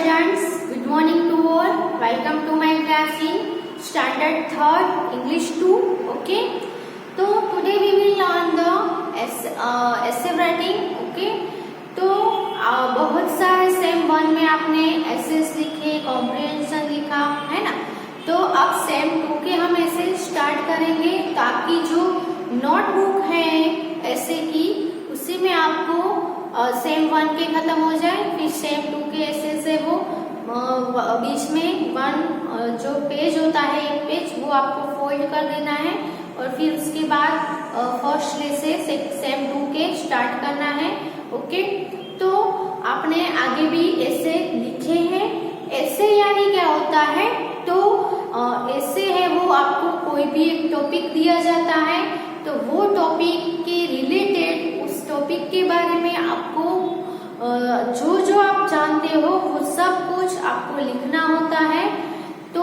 students, good morning to all. Welcome to my class in standard 3rd English 2. Okay, so today we will learn the essay writing. Okay, तो बहुत सारे same 1 में आपने assess लिखे, comprehension लिखा है ना। तो अब सेम 2 के हम ऐसे स्टार्ट करेंगे ताकि जो नोटबुक है ऐसे की उसी में आपको सेम 1 के खत्म हो जाए, फिर सेम 2 के ऐसे से वो बीच में 1 जो पेज होता है एक पेज वो आपको फोल्ड कर देना है और फिर उसके बाद फर्स्ट डे से सेम 2 के स्टार्ट करना है। ओके, तो आपने आगे भी ऐसे लिखे हैं। ऐसे यानी क्या होता है, तो ऐसे है वो आपको कोई भी एक टॉपिक दिया जाता है तो वो टॉपिक के रिलेटेड उस टॉपिक के बारे में आपको जो आप जानते हो वो सब कुछ आपको लिखना होता है। तो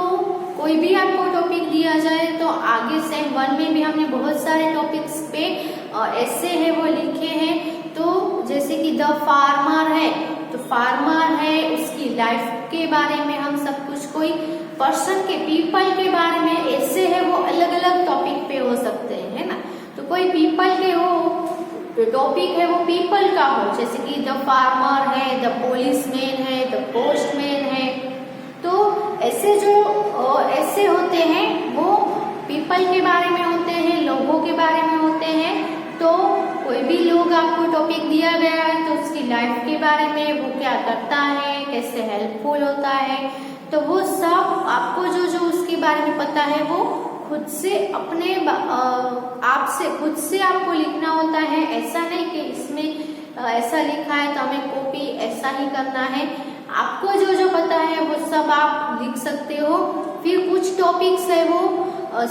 कोई भी आपको टॉपिक दिया जाए तो आगे सेम 1 में भी हमने बहुत सारे टॉपिक्स पे ऐसे है वो लिखे हैं। तो जैसे कि द फार्मर है तो फार्मर है उसकी लाइफ के बारे में हम सब कुछ, कोई पर्सन के पीपल के बारे में ऐसे है वो अलग अलग टॉपिक पे हो सकते हैं, है ना। तो कोई पीपल के हो टॉपिक है वो पीपल का हो, जैसे कि द फार्मर है, द पुलिसमैन है, द पोस्टमैन है। तो ऐसे जो ऐसे होते हैं वो पीपल के बारे में होते हैं, लोगों के बारे में होते हैं। तो कोई भी लोग आपको टॉपिक दिया गया है तो उसकी लाइफ के बारे में, वो क्या करता है, कैसे हेल्पफुल होता है, तो वो सब आपको जो उसके बारे में पता है वो खुद से अपने आप से खुद से आपको लिखना होता है। ऐसा नहीं कि इसमें ऐसा लिखा है तो हमें कॉपी ऐसा ही करना है। आपको जो पता है वो सब आप लिख सकते हो। फिर कुछ टॉपिक्स है वो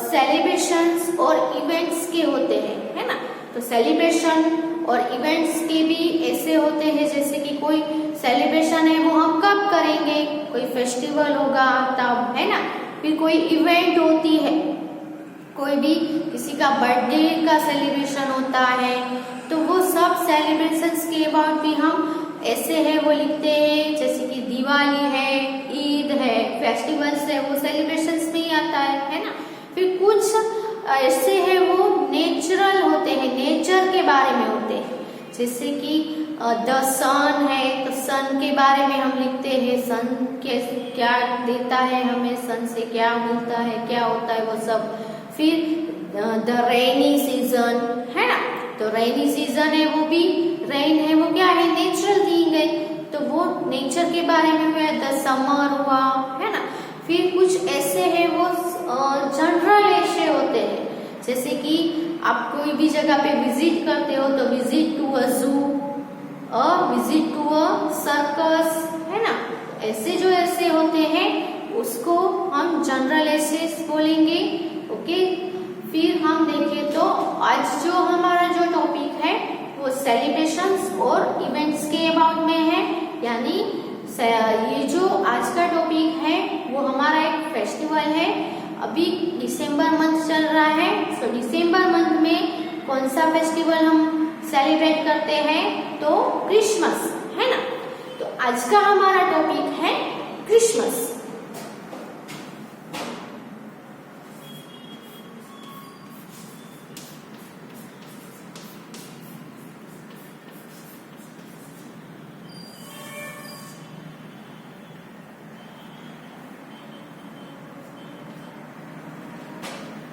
सेलिब्रेशंस और इवेंट्स के होते हैं, है ना। तो सेलिब्रेशन और इवेंट्स के भी ऐसे होते हैं, जैसे कि कोई सेलिब्रेशन है वो हम कब करेंगे, कोई फेस्टिवल होगा तब, है ना। फिर कोई इवेंट होती है, कोई भी किसी का बर्थडे का सेलिब्रेशन होता है, तो वो सब सेलिब्रेशंस के अबाउट भी हम ऐसे है वो लिखते हैं। जैसे कि दिवाली है, ईद है, फेस्टिवल्स है, वो सेलिब्रेशंस में ही आता है ना। फिर कुछ ऐसे है वो नेचुरल होते हैं, नेचर के बारे में होते हैं, जैसे कि द सन है तो सन के बारे में हम लिखते हैं, सन क्या देता है हमें, सन से क्या मिलता है, क्या होता है वो सब। फिर द रेनी सीजन है ना, तो रेनी सीजन है वो भी रेन है वो क्या है, नेचुरल थिंग है, तो वो नेचर के बारे में है। द समर हुआ, है ना। फिर कुछ ऐसे है वो जनरल ऐसे होते हैं, जैसे कि आप कोई भी जगह पे विजिट करते हो तो विजिट टू अ जू, विजिट टू अ सर्कस, है ना। ऐसे जो ऐसे होते हैं उसको हम जनरल ऐसे बोलेंगे। ओके, फिर हम देखें तो आज जो हमारा जो टॉपिक है वो सेलिब्रेशंस और इवेंट्स के अबाउट में है। यानी ये जो आज का टॉपिक है वो हमारा एक फेस्टिवल है। अभी दिसंबर मंथ चल रहा है, तो दिसंबर मंथ में कौन सा फेस्टिवल हम सेलिब्रेट करते हैं, तो क्रिसमस, है ना। तो आज का हमारा टॉपिक है क्रिसमस।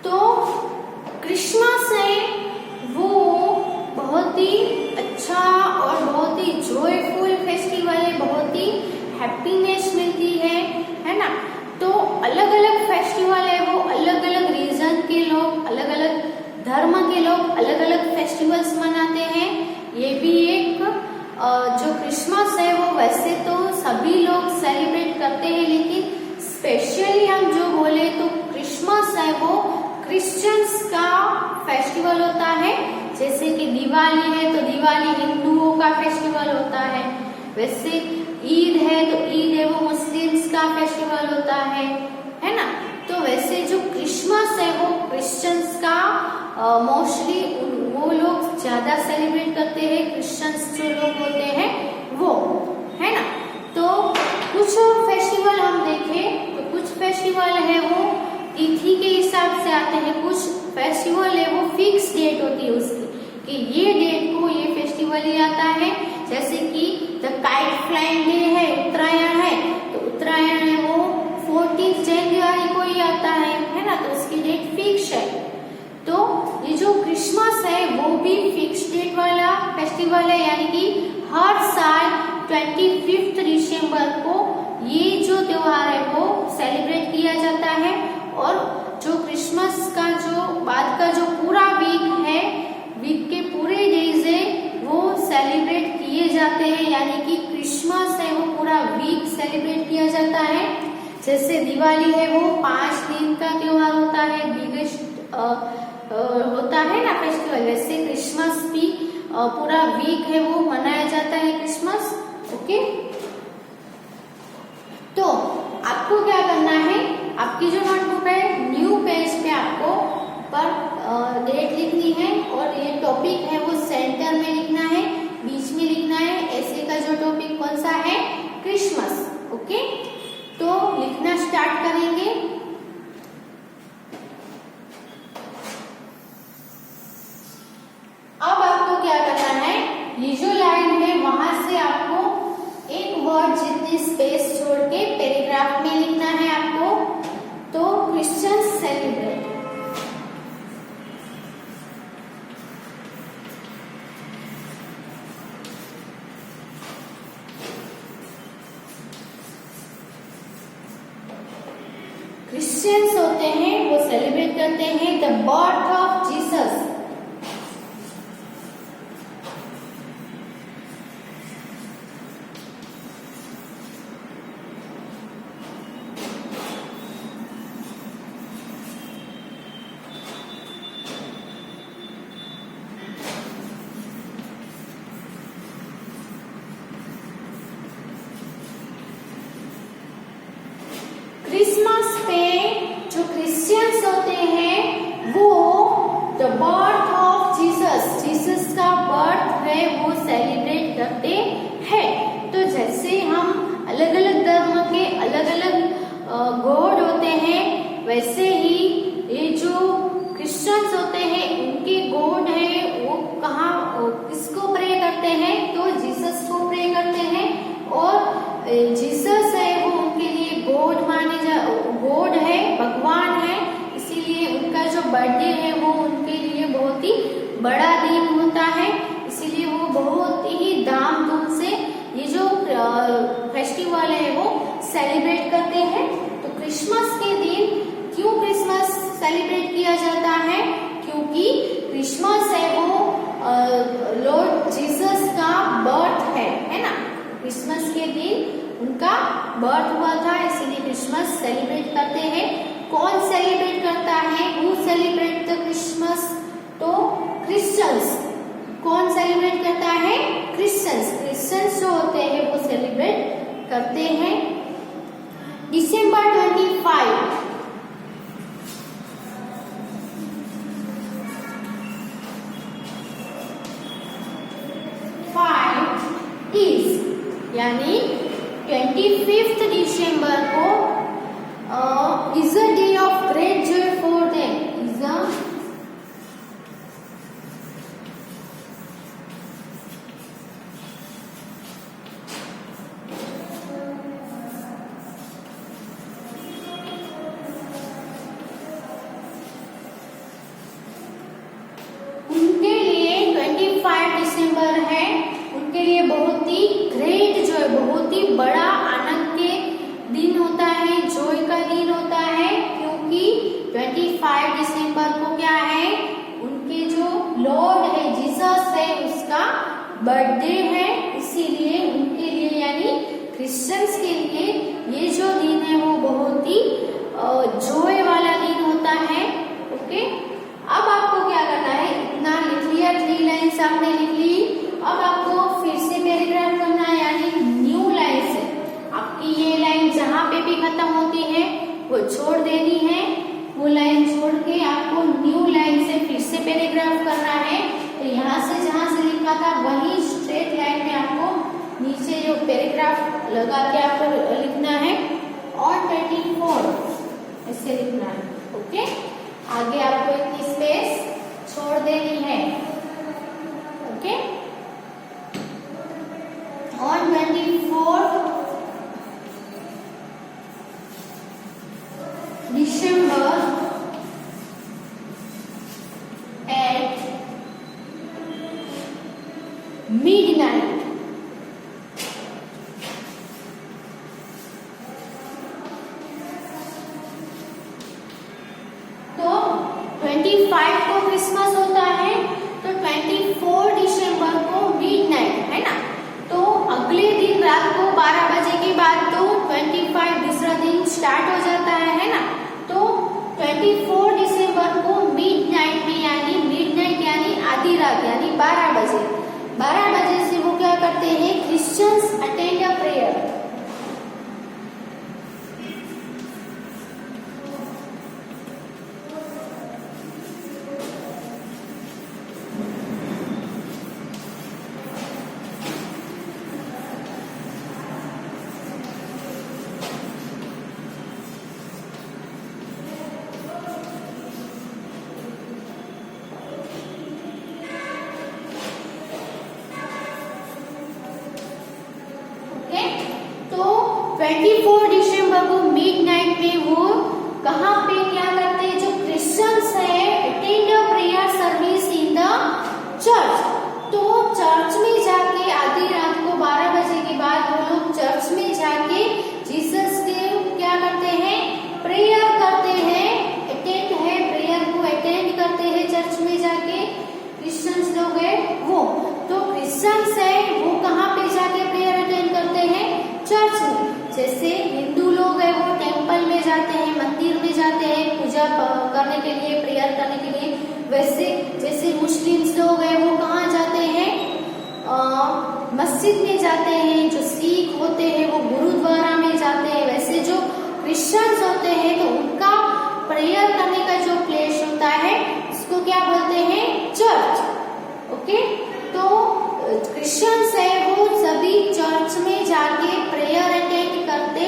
तो क्रिसमस है वो बहुत ही अच्छा और बहुत ही जॉयफुल फेस्टिवल है, बहुत ही हैप्पीनेस मिलती है ना। तो अलग अलग फेस्टिवल है वो अलग अलग रीजन के लोग, अलग अलग धर्म के लोग अलग अलग फेस्टिवल्स मनाते हैं। ये भी एक जो क्रिसमस है वो वैसे तो सभी लोग सेलिब्रेट करते हैं, लेकिन स्पेशली हम जो बोले तो क्रिसमस है वो क्रिश्चियंस का फेस्टिवल होता है। जैसे कि दिवाली है तो दिवाली हिंदुओं का फेस्टिवल होता है, वैसे ईद है तो ईद है वो मुस्लिम्स का फेस्टिवल होता है ना। तो वैसे जो क्रिसमस है वो क्रिश्चियंस का मोस्टली वो लोग ज्यादा सेलिब्रेट करते हैं, क्रिश्चियंस जो लोग होते हैं वो, है ना। तो कुछ कुछ फेस्टिवल हम देखें तो कुछ फेस्टिवल है वो तिथि के हिसाब से आते हैं, कुछ फेस्टिवल है वो फिक्स डेट होती है उसकी कि ये डेट को ये फेस्टिवल ही आता है। जैसे कि द काइट फ्लाइंग डे है, उत्तरायण है, तो उत्तरायण है वो 14 जनवरी को ही आता है ना, तो उसकी डेट फिक्स है। तो ये जो क्रिसमस है वो भी फिक्स डेट वाला फेस्टिवल है, यानी कि हर साल 25 दिसंबर को ये जो त्योहार है वो सेलिब्रेट किया जाता है। और जो क्रिसमस का जो बाद का जो पूरा वीक है, वीक के पूरे डेज है वो सेलिब्रेट किए जाते हैं, यानी कि क्रिसमस है वो पूरा वीक सेलिब्रेट किया जाता है। जैसे दिवाली है वो 5 दिन का त्योहार होता है, बिगेस्ट होता है ना फेस्टिवल, वैसे क्रिसमस भी पूरा वीक है वो मनाया जाता है क्रिसमस। ओके, तो आपको क्या करना है, आपकी जो नोटबुक है न्यू पेज पे आपको पर डेट लिखनी है और ये टॉपिक है वो सेंटर में लिखना है, बीच में लिखना है। ऐसे का जो टॉपिक कौन सा है, क्रिसमस। ओके, तो लिखना स्टार्ट करेंगे। अब आपको क्या करना है, ये जो लाइन है वहां से आपको एक वर्ड जितनी स्पेस छोड़ के पैराग्राफ में लिखना है आपको। तो क्रिश्चियंस सेलिब्रेट, क्रिश्चियंस होते हैं वो सेलिब्रेट करते हैं the birth of Jesus. Christmas पे जो क्रिश्चियंस होते हैं वो the birth of Jesus, Jesus का बर्थ है वो सेलिब्रेट करते हैं। तो जैसे हम अलग अलग धर्म के अलग अलग गॉड होते हैं, वैसे ही ये जो क्रिश्चियंस होते हैं उनके गॉड है वो कहाँ किसको प्रे करते हैं, तो जीसस को प्रे करते हैं। और जीसस है वो उनके लिए गॉड गॉड है, भगवान है, इसीलिए उनका जो बर्थडे है वो उनके लिए बहुत ही बड़ा दिन होता है, इसीलिए वो बहुत ही धामधूम से ये जो फेस्टिवल है वो सेलिब्रेट करते हैं। तो क्रिसमस के दिन क्यों क्रिसमस सेलिब्रेट किया जाता है, क्योंकि क्रिसमस है वो लॉर्ड जीसस का बर्थ है ना, क्रिसमस के दिन उनका बर्थ हुआ था, इसीलिए क्रिसमस सेलिब्रेट करते हैं। कौन सेलिब्रेट करता है, हु सेलिब्रेट द क्रिसमस, तो क्रिश्चियंस। कौन सेलिब्रेट करता है, क्रिश्चियंस। क्रिश्चियंस जो होते हैं वो सेलिब्रेट करते हैं दिसंबर 25 यानी 25 दिसंबर को is a day of great Joy for them, is a उनके लिए 25 दिसंबर है उनके लिए बहुत ही ग्रेट जॉय, बहुत ही बड़ा आनंद के दिन होता है, जॉय का दिन होता है, क्योंकि 25 दिसंबर को क्या है, उनके जो लॉर्ड है जीसस है उसका बर्थडे है, इसीलिए उनके लिए यानी क्रिश्चियंस के लिए ये जो दिन है वो बहुत ही जॉय वाला दिन होता है। ओके, अब आपको क्या करना है, इतना लिख लिया, 3 लाइन्स आपने लिख ली। अब आपको फिर से पैराग्राफ करना है, यानी न्यू लाइन से आपकी ये लाइन जहाँ पे भी खत्म होती है वो छोड़ देनी है, वो लाइन छोड़ के आपको न्यू लाइन से फिर से पैराग्राफ करना है। तो यहाँ से जहाँ से लिखा था वही स्ट्रेट लाइन में आपको नीचे जो पैराग्राफ लगा के आपको लिखना ऐसे लिखना है। ओके, आगे आपको इतनी स्पेस छोड़ देनी है। Okay, on 24 December at midnight. तो 25 को क्रिसमस होता है, तो 24 दिसंबर को मिडनाइट है ना। तो अगले दिन रात को 12 बजे के बाद तो 25 दूसरा दिन स्टार्ट हो जाता है ना। तो 24 दिसंबर को मिडनाइट में यानी मिडनाइट यानी आधी रात यानी 12 बजे से वो क्या करते हैं, क्रिश्चियंस अटेंड अ प्रेयर। तो 24 दिसंबर को मिडनाइट में वो कहाँ पे क्या करते हैं, जो क्रिश्चियंस है attend a prayer service in the church. तो चर्च में जाके आधी रात को 12 बजे के बाद वो लोग चर्च में जाके जीसस के क्या करते हैं, प्रेयर करते हैं, अटेंड है प्रेयर को अटेंड करते हैं चर्च में जाके। क्रिश्चियंस लोग है वो, तो क्रिश्चियंस है वो कहाँ पे जाके प्रेयर अटेंड करते हैं, चर्च में। जैसे हिंदू लोग है वो टेंपल में जाते हैं, मंदिर में जाते हैं पूजा करने के लिए, प्रेयर करने के लिए। वैसे जैसे मुस्लिम्स लोग है वो कहाँ जाते हैं, मस्जिद में जाते हैं। जो सिख होते हैं वो गुरुद्वारा में जाते हैं। वैसे जो क्रिश्चियंस होते हैं तो उनका प्रेयर करने का जो प्लेस होता है उसको क्या बोलते हैं, चर्च। ओके, तो क्रिश्चियंस है वो सभी चर्च में जाके प्रेयर अटेंड करते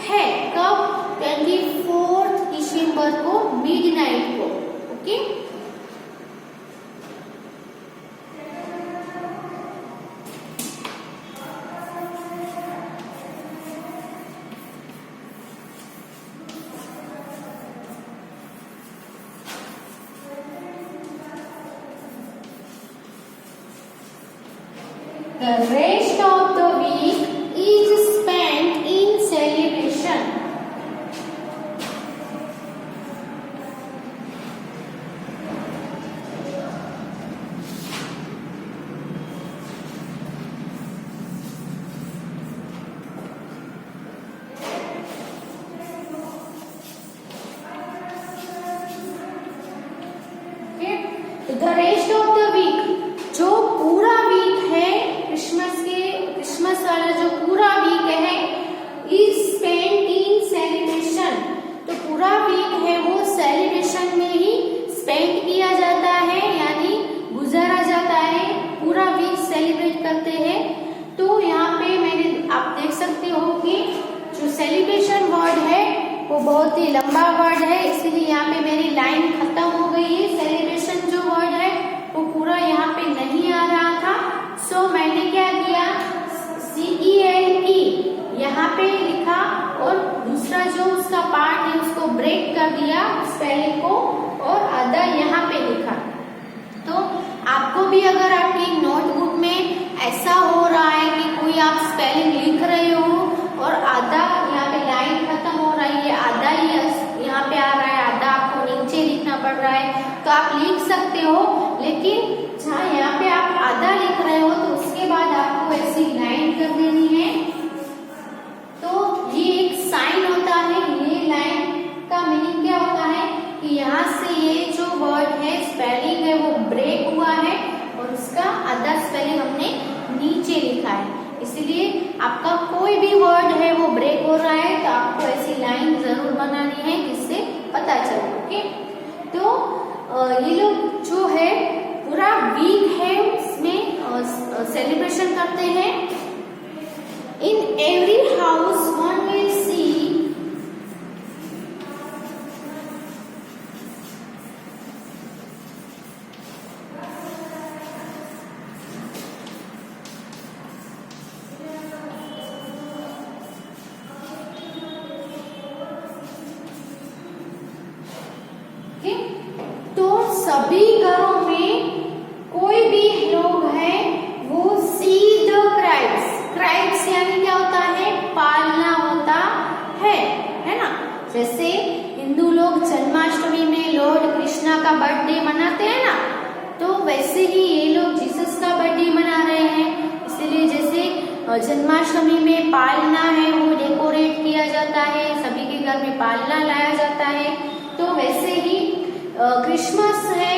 हैं। कब, 24 दिसंबर को मिडनाइट को। Okay, the rest of the week is spent in celebration. Okay, the rest of the week, जो पूरा वीक है क्रिसमस वाला जो पूरा वीक है, इज स्पेंट इन सेलिब्रेशन। तो पूरा वीक है वो सेलिब्रेशन में ही स्पेंड किया जाता है यानी गुजारा जाता है, पूरा वीक सेलिब्रेट करते हैं। तो यहाँ पे मैंने आप देख सकते हो कि जो सेलिब्रेशन वर्ड है वो बहुत ही लंबा वर्ड है, इसीलिए यहाँ पे मेरी लाइन खत्म हो गई है। सेलिब्रेशन जो वर्ड है वो पूरा यहाँ पे नहीं आ रहा था, सो मैंने क्या किया, CELE यहाँ पे लिखा और दूसरा जो उसका पार्ट है उसको ब्रेक कर दिया स्पेलिंग को और आधा यहाँ पे लिखा। तो आपको भी अगर आपकी नोटबुक में ऐसा हो रहा है कि कोई आप स्पेलिंग लिख रहे हो और आधा यहाँ पे लाइन खत्म हो रही है, आधा ही यहाँ पे आ रहा है, आधा आपको नीचे लिखना पड़ रहा है, तो आप लिख सकते हो। लेकिन जहाँ यहाँ पे आप आधा लिख रहे हो तो उसके बाद आपको ऐसी लाइन कर देनी है। तो ये एक साइन होता है, ये लाइन का मीनिंग क्या होता है कि यहाँ से ये जो वर्ड है स्पेलिंग है वो ब्रेक हुआ है और उसका आधा स्पेलिंग हमने नीचे लिखा है। इसलिए आपका कोई भी वर्ड है वो ब्रेक हो रहा है तो आपको ऐसी लाइन जरूर बनानी है जिससे पता चले। ओके, तो ये लोग जो है पूरा वीक है इसमें सेलिब्रेशन करते हैं। In every house one will see सभी घरों में कोई भी लोग है वो सी द क्राइब्स यानी क्या होता है, पालना होता है ना। जैसे हिंदू लोग जन्माष्टमी में लॉर्ड कृष्णा का बर्थडे मनाते हैं ना, तो वैसे ही ये लोग जीसस का बर्थडे मना रहे हैं। इसलिए जैसे जन्माष्टमी में पालना है वो डेकोरेट किया जाता है, सभी के घर में पालना लाया जाता है, तो वैसे ही क्रिसमस है,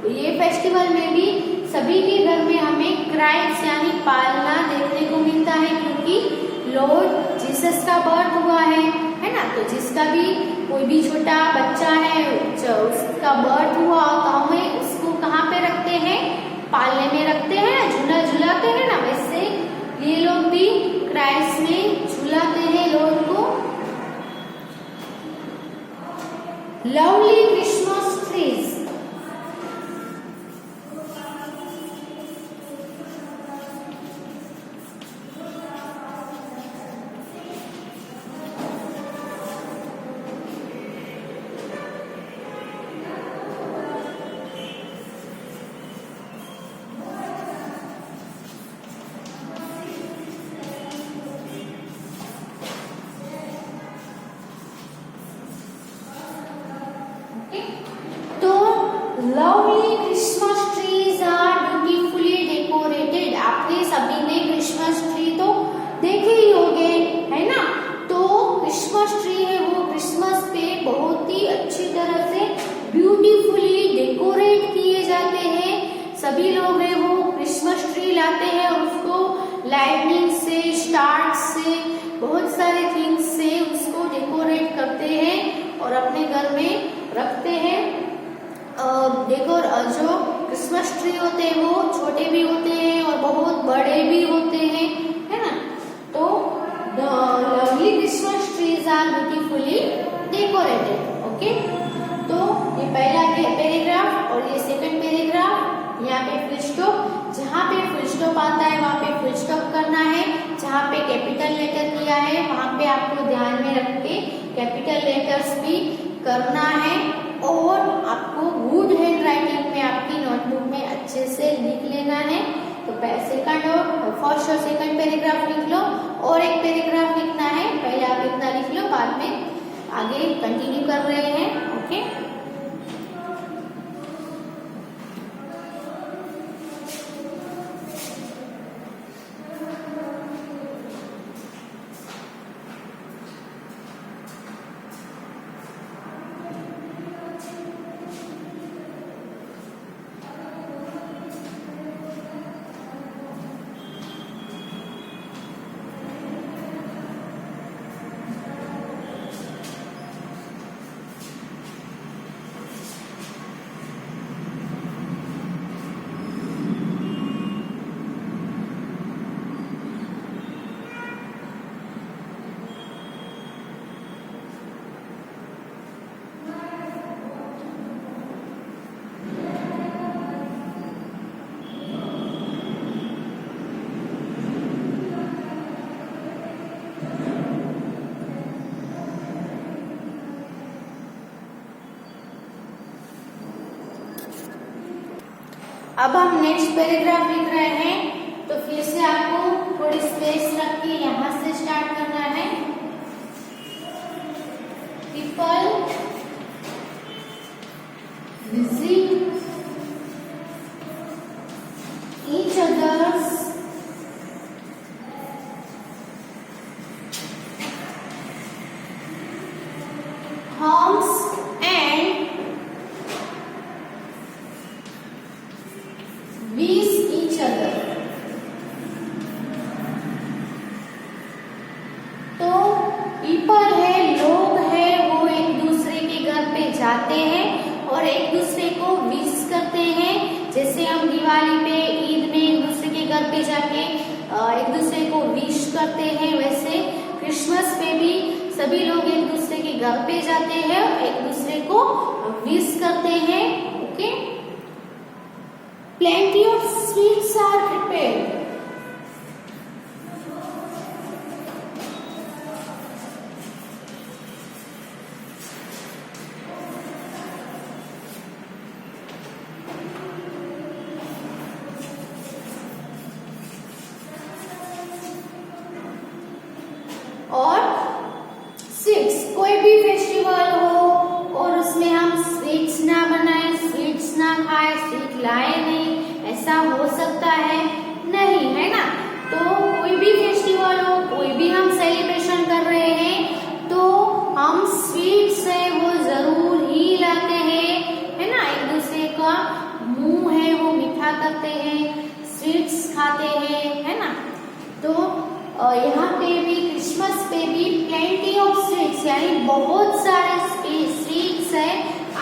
ये फेस्टिवल में भी सभी के घर में हमें क्राइब्स यानी पालना देखने को मिलता है, क्योंकि लॉर्ड जीसस का बर्थ हुआ है ना। तो जिसका भी कोई भी छोटा बच्चा है उसका बर्थ हुआ तो हमें उसको कहाँ पे रखते हैं, पालने में रखते हैं ना, झूला झुलाते हैं ना। वैसे ये लोग भी क्राइस्ट में झुलाते हैं लॉर्ड को। Lovely Christmas trees, lovely Christmas trees are beautifully decorated। आपने सभी ने क्रिसमस ट्री तो देखे ही होंगे, है ना। तो क्रिसमस ट्री है वो क्रिसमस पे बहुत ही अच्छी तरह से ब्यूटीफुली डेकोरेट किए जाते हैं। सभी लोग है वो क्रिसमस ट्री लाते हैं और उसको लाइटनिंग से, स्टार्स से, बहुत सारे थिंग्स से उसको डेकोरेट करते हैं और अपने घर में रखते हैं। देखो जो क्रिसमस ट्री होते हैं वो छोटे भी होते हैं और बहुत बड़े भी होते हैं, है ना। तो the lovely Christmas trees are beautifully decorated. Okay, तो ये पहला पैराग्राफ और ये सेकंड पैराग्राफ। यहाँ पे फुल स्टॉप, जहाँ पे फुल स्टॉप आता है वहाँ पे फुल स्टॉप करना है। जहाँ पे कैपिटल लेटर दिया है वहाँ पे आपको ध्यान में रख के कैपिटल लेटर्स भी करना है और आपको गुड हैंड राइटिंग में आपकी नोटबुक में अच्छे से लिख लेना है। तो सेकंड और फर्स्ट और सेकंड पैराग्राफ लिख लो और एक पैराग्राफ लिखना है, पहले आप इतना लिख लो, बाद में आगे कंटिन्यू कर रहे हैं। ओके, अब हम नेक्स्ट पैराग्राफ लिख रहे हैं। तो फिर से आपको थोड़ी स्पेस रख के यहाँ से स्टार्ट करना है। People visit each other's homes and wish each other। तो पीपल है, लोग है, वो एक दूसरे के घर पे जाते हैं और एक दूसरे को विश करते हैं। जैसे हम दिवाली पे, ईद में एक दूसरे के घर पे जाके एक दूसरे को विश करते हैं, वैसे क्रिसमस पे भी सभी लोग एक दूसरे के घर पे जाते हैं और एक दूसरे को विश करते हैं। Okay, plenty of sweets are prepared। Sweets, कोई भी फेस्टिवल हो और उसमें हम स्वीट्स ना बनाए, स्वीट्स ना खाए, स्वीट लाए नहीं, ऐसा हो सकता है? नहीं, है ना। तो कोई भी फेस्टिवल हो, कोई भी हम सेलिब्रेशन कर रहे हैं तो हम स्वीट्स है वो जरूर ही लाते हैं, है ना। एक दूसरे का मुंह है वो मीठा करते हैं, स्वीट्स खाते हैं, है ना। तो यहाँ पे भी क्रिसमस पे भी प्लेंटी ऑफ स्वीट्स यानी बहुत सारे स्वीट्स है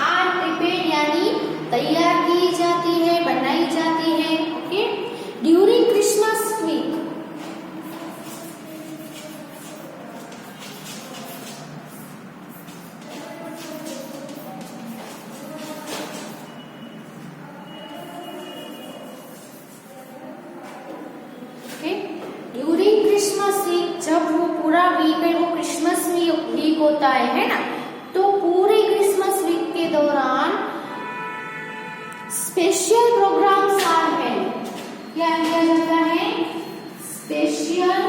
आर प्रिपेयर्ड यानी तैयार की जाती है, बनाई जाती है। Okay, during Christmas week during Christmas week, जब वो पूरा वीक है वो क्रिसमस वीक होता है ना। तो पूरे क्रिसमस वीक के दौरान स्पेशल प्रोग्राम्स आर हेल्ड। क्या किया जाता है? स्पेशल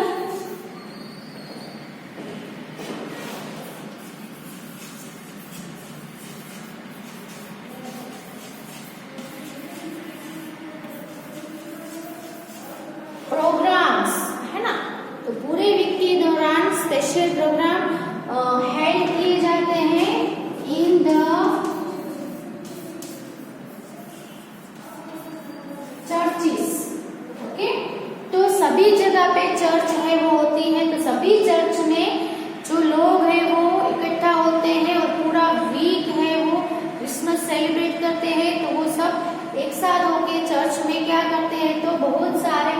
प्रोग्राम्स, है ना। तो पूरे वीक के दौरान स्पेशल प्रोग्राम हेल्ड किए जाते हैं इन द चर्चिस। ओके, तो सभी जगह पे चर्च है वो होती है, तो सभी चर्च में जो लोग हैं वो इकट्ठा होते हैं और पूरा वीक है वो क्रिसमस सेलिब्रेट करते हैं। तो वो सब एक साथ होके चर्च में क्या करते हैं, तो बहुत सारे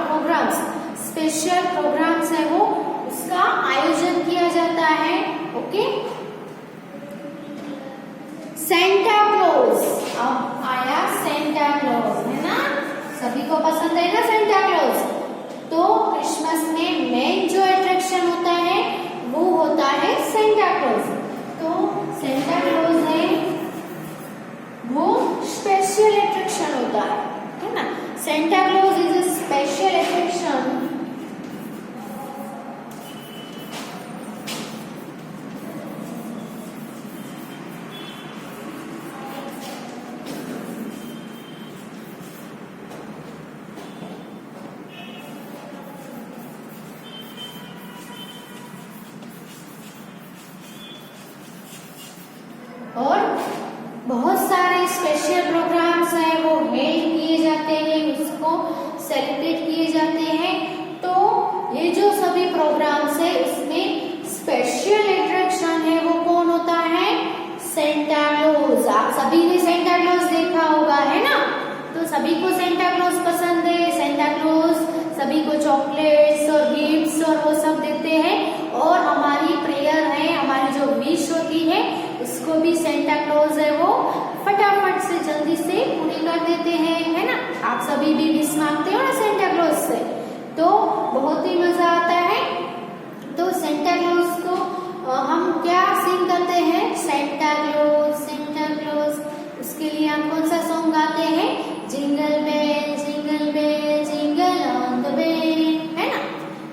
प्रोग्राम्स, स्पेशल प्रोग्राम्स है वो उसका आयोजन किया जाता है। ओके, सेंटा क्लॉज, अब आया सेंटा क्लॉज, है ना। सभी को पसंद है ना सेंटा क्लॉज। तो क्रिसमस में मेन जो अट्रैक्शन होता है वो होता है सेंटा क्लॉज। तो सेंटा क्लॉज है वो स्पेशल अट्रैक्शन होता है ना। Santa Claus is a special attraction और बहुत सारे स्पेशल प्रोग्राम्स हैं वो हेल्ड किए जाते हैं, उसको सेलिब्रेट किए जाते हैं। तो ये जो सभी प्रोग्राम्स है उसमें स्पेशल अट्रैक्शन है वो कौन होता है? Santa Claus. आप सभी ने सेंटा क्लॉज देखा होगा, है ना। तो सभी को सेंटा क्लॉज पसंद है। सेंटा क्लॉज सभी को चॉकलेट्स और गिफ्ट्स और वो सब देते हैं और हमारी प्रेयर है, हमारी जो विश होती है उसको भी सेंटा क्लॉज है वो फटाफट से जल्दी से पूरी कर देते हैं, है ना। आप सभी भी विश मांगते हो ना सेंटा क्लॉज से, तो बहुत ही मजा आता है। तो सेंटा क्लॉज को हम क्या सिंग करते हैं? Santa Claus, Santa Claus. उसके लिए हम कौन सा सॉन्ग गाते हैं? Jingle bell, jingle bell, jingle on the way, है ना।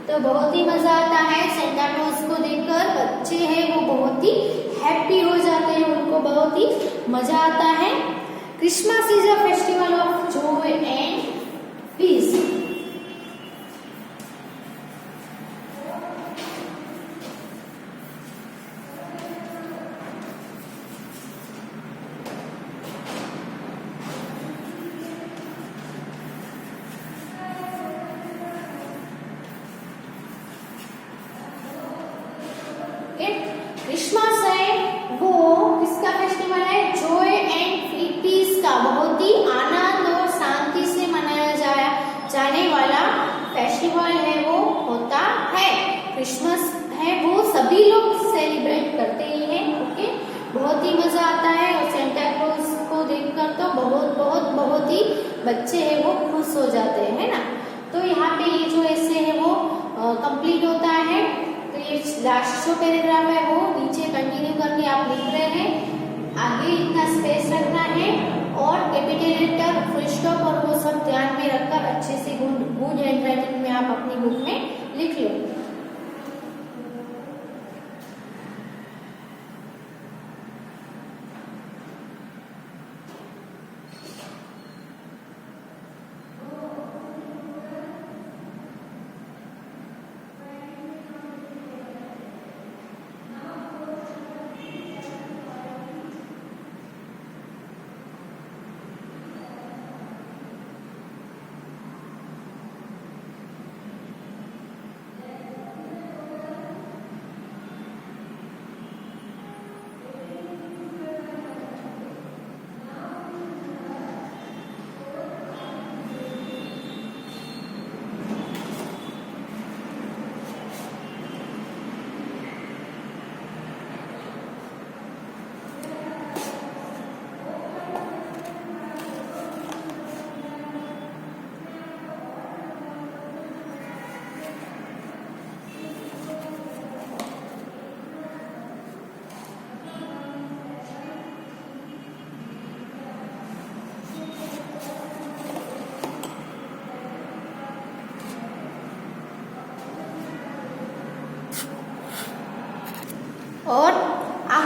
तो बहुत ही मजा आता है सेंटा क्लॉज को देखकर। बच्चे हैं वो बहुत ही हैप्पी हो जाते हैं, उनको बहुत ही मजा आता है। Christmas is a festival of joy and peace. Christmas है वो किसका फेस्टिवल है? जॉय एंड पीस का, बहुत ही आनंद और शांति से मनाया जाने वाला फेस्टिवल है वो होता है। क्रिसमस है वो सभी लोग सेलिब्रेट करते ही हैं। ओके, बहुत ही मजा आता है और सेंटा क्लॉज को देखकर तो बहुत बहुत बहुत ही बच्चे हैं वो खुश हो जाते हैं, है ना। तो यहाँ पे ये जो ऐसे है वो कंप्लीट होता है। तो ये लास्ट जो पैराग्राफ है वो नीचे कंटिन्यू करके आप लिख रहे हैं। आगे इतना स्पेस रखना है और कैपिटल लेटर, फुल स्टॉप और वो सब ध्यान में रखकर अच्छे से गुड हैंडराइटिंग में आप अपनी बुक में लिख लो।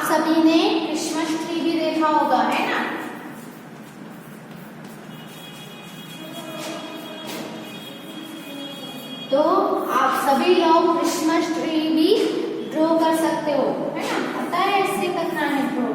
सभी ने क्रिसमस ट्री भी देखा होगा, है ना। तो आप सभी लोग क्रिसमस ट्री भी ड्रॉ कर सकते हो, है ना। पता है ऐसे करना है ड्रॉ।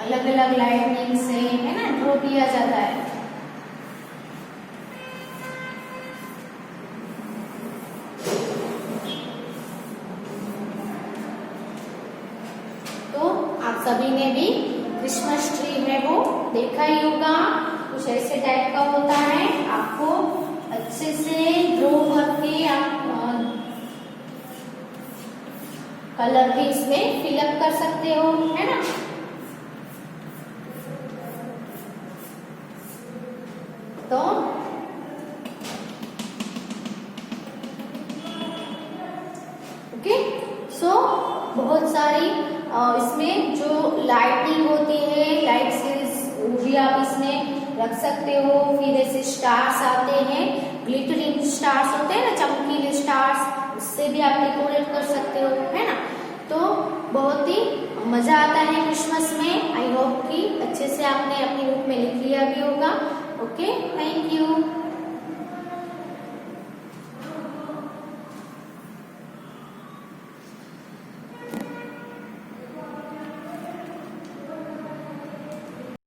अलग अलग लाइटनिंग से, है ना, ड्रॉ किया जाता है। तो आप सभी ने भी क्रिसमस ट्री है वो देखा ही होगा, कुछ ऐसे टाइप का होता है। आपको अच्छे से ड्रॉ करके आप कलर भी इसमें फिलअप कर सकते हो, है ना। तो ओके, सो बहुत सारी इसमें जो लाइटिंग होती है, लाइट सीरीज वो भी आप इसमें रख सकते हो। फिर ऐसे स्टार्स आते हैं, ग्लिटरिंग स्टार्स होते हैं ना, चमकीले स्टार्स, उससे भी आप डेकोरेट कर सकते हो, है ना। तो बहुत ही मजा आता है क्रिसमस में। आई होप कि अच्छे से आपने अपनी बुक में लिख लिया भी होगा। Okay, thank you.